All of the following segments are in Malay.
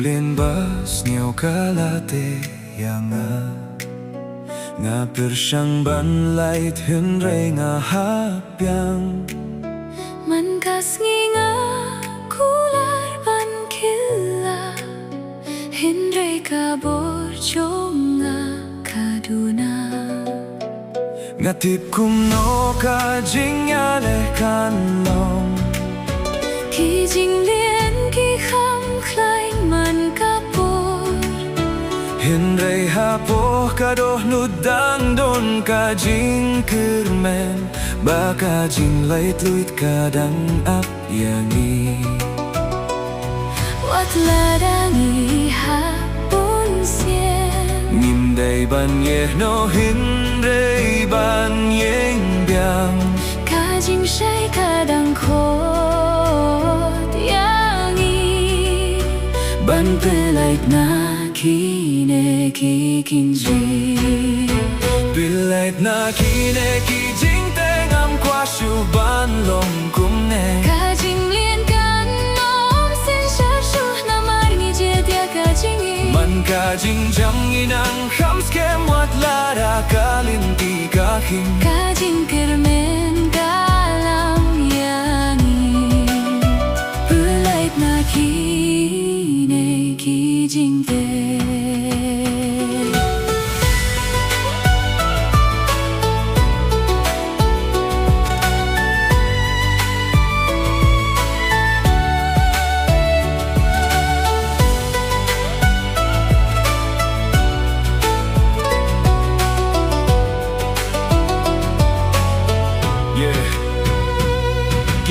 lin bas nghèo cả la tê yang nga per sang ban lai thiên rei nga hap yang man kas nginga kular ban killa hin rei ka bor chonga kaduna nga tip kum no ka jing ya le kan long khi jing lien khi kham khlai man ka bor hin rei ha po ka do nudang don ka jing kirmen ba ka jing lai tluit ka dang ap yangi wat la dangi ha bun sien nim dei ban ye no hin rei ban yeng biang ka jing shai ka dang kho yangi ban pe like na ki ne ki kinji Bilait na kine ki jing teng am qua shu ban long kum ne ka jing lien kan om sen sha shu na mar ni je dia ka jing man ka jing jang inang kham skem wat la ra ka lin ti ka khim ka jing kermen dalam yangi Bilait na ki ne ki jing te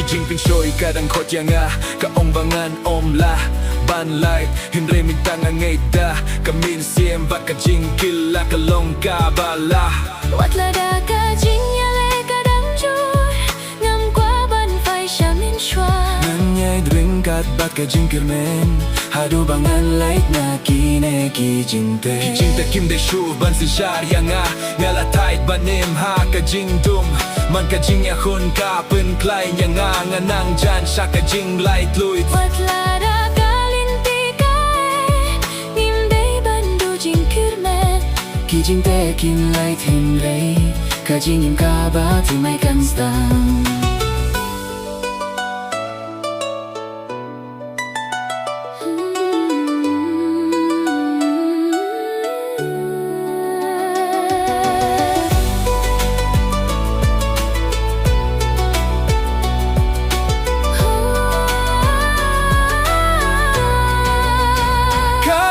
Jing ping shoi kadang khot yanga ka ong bangan om la ban lai hin re min tanga ngai da ka min siem ba ka jing kil la ka long ka ba la wat la da ka jing ya le ka dang jur ngam qua ban phai sha min shwa nan nhai drink kat ba ka jing kirmen hadu bangan lai na ki ne ki jing te kim de shu ban si shar yanga ngala tight banim ha ka jing dum man ka jing ya khun ka pun klai yanga nganang jan sha ka jing lai tluit wat la da ka lin ti ka nim dei ban du jing kirmen ki jing te kim lai thiên rei ka jing im ka ba tu mai kan stang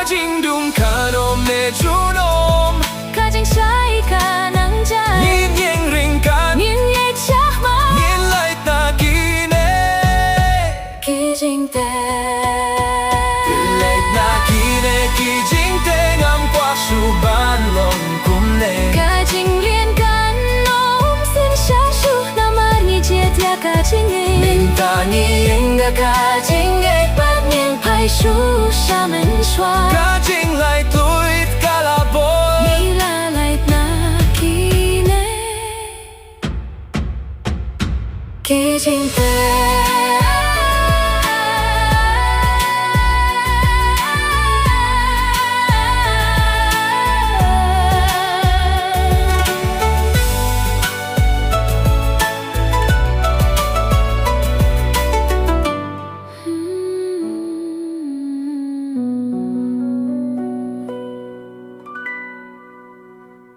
jing dung ka nom ne junom ka jing shai ka nang jai yin yeng ring kan yin ye chak ma yin lai ta ki ne ki jing te lai na ki ne ki jing te ngam qua su ban long kum ne ka jing lien kan om sen sha shu na mar ni je dia ka jing min ta ni yeng ga ka jing e ban yin phai shu sha men shwa ka jing lai tluit ka la bo ni la lai na ki ne ki jing te